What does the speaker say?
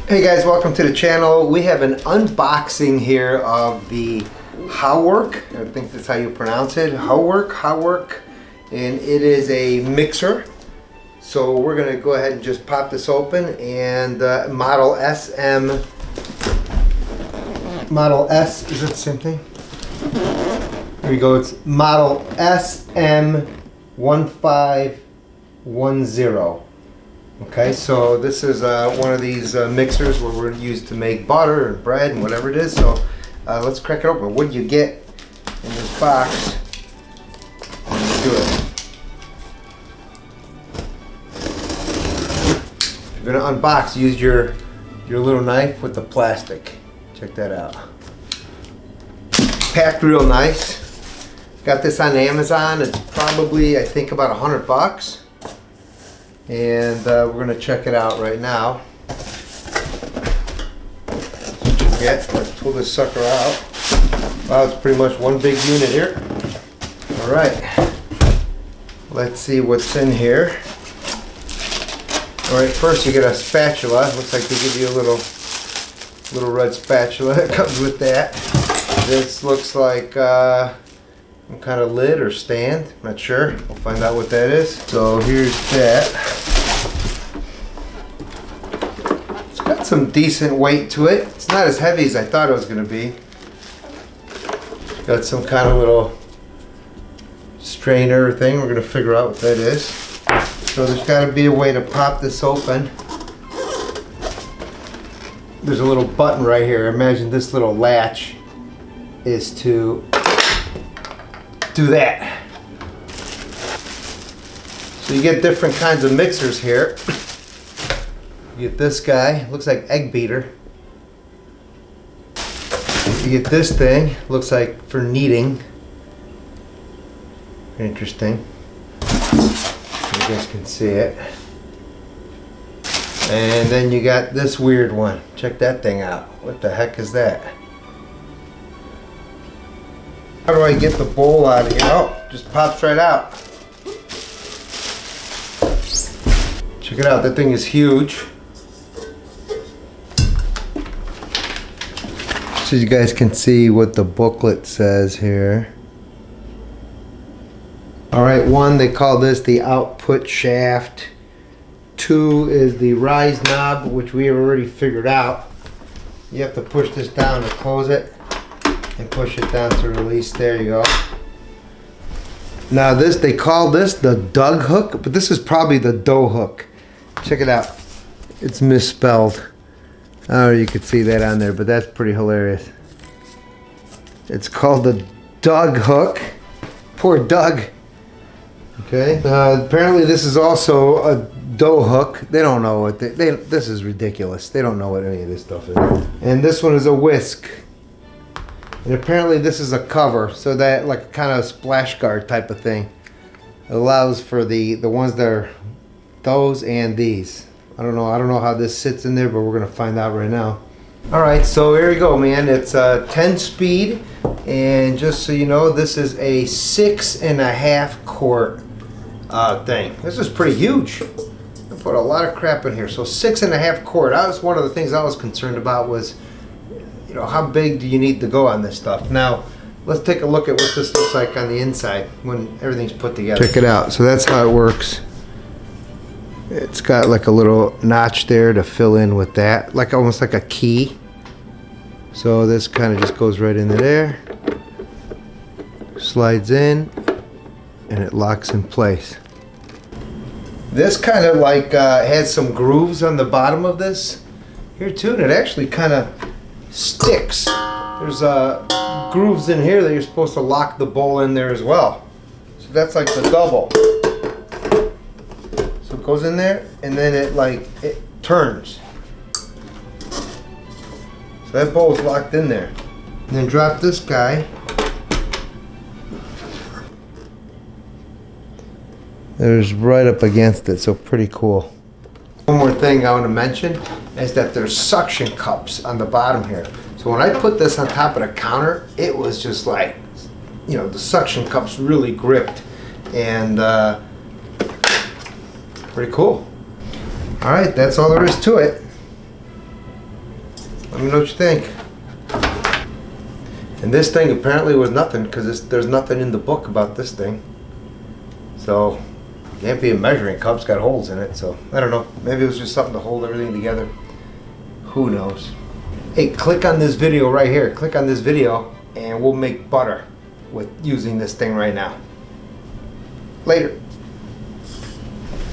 Hey guys, welcome to the channel. We have an unboxing here of the HOWORK. I think that's how you pronounce it. HOWORK. And it is a mixer. So we're going to go ahead and just pop this open. And Model S, is it the same thing? There we go. It's Model SM1510. Okay, so this is one of these mixers where we're used to make butter and bread and whatever it is. So let's crack it open. What do you get in this box? Let's do it. If you're gonna unbox, use your little knife with the plastic. Check that out. Packed real nice. Got this on Amazon. It's probably, I think, about $100. And we're going to check it out right now. Let's pull this sucker out. Wow, it's pretty much one big unit here. Alright, let's see what's in here. Alright, first you get a spatula. Looks like they give you a little red spatula that comes with that. This looks like some kind of lid or stand. Not sure. We'll find out what that is. So here's that. It's got some decent weight to it. It's not as heavy as I thought it was going to be. Got some kind of little strainer thing. We're going to figure out what that is. So there's got to be a way to pop this open. There's a little button right here. Imagine this little latch is to do that. So you get different kinds of mixers here. You get this guy, looks like egg beater. You get this thing, looks like for kneading. Interesting. You guys can see it. And then you got this weird one. Check that thing out. What the heck is that? How do I get the bowl out of here? Oh, just pops right out. Check it out, that thing is huge. So you guys can see what the booklet says here. Alright, 1, they call this the output shaft. 2 is the rise knob, which we have already figured out. You have to push this down to close it. And push it down to release. There you go. Now this, they call this the dug hook, but this is probably the dough hook. Check it out. It's misspelled. Oh, you could see that on there, but that's pretty hilarious. It's called the dug hook. Poor Doug. Okay. Apparently this is also a dough hook. They don't know what this is ridiculous. They don't know what any of this stuff is. And this one is a whisk. And apparently this is a cover, so that like kind of splash guard type of thing. It allows for the ones that are those and these. I don't know how this sits in there, but we're gonna find out right now. All right, so here we go, man. It's a 10 speed, and just so you know, this is a 6.5 quart thing. This is pretty huge. I put a lot of crap in here. So 6.5 quart. That was one of the things I was concerned about was, you know, how big do you need to go on this stuff? Now, let's take a look at what this looks like on the inside when everything's put together. Check it out. So that's how it works. It's got like a little notch there to fill in with that, like almost like a key. So this kind of just goes right into there, slides in, and it locks in place. This kind of like has some grooves on the bottom of this here too, and it actually kind of sticks. There's grooves in here that you're supposed to lock the bowl in there as well. So that's like the double. So it goes in there and then it turns. So that bowl is locked in there. And then drop this guy. There's right up against it, so pretty cool. One more thing I want to mention is that there's suction cups on the bottom here. So when I put this on top of the counter, it was just like, you know, the suction cups really gripped, and pretty cool. All right, that's all there is to it. Let me know what you think. And this thing apparently was nothing, because there's nothing in the book about this thing. So, it can't be a measuring cup. It's got holes in it, so I don't know. Maybe it was just something to hold everything together. Who knows? Hey, click on this video right here. Click on this video and we'll make butter with using this thing right now. Later.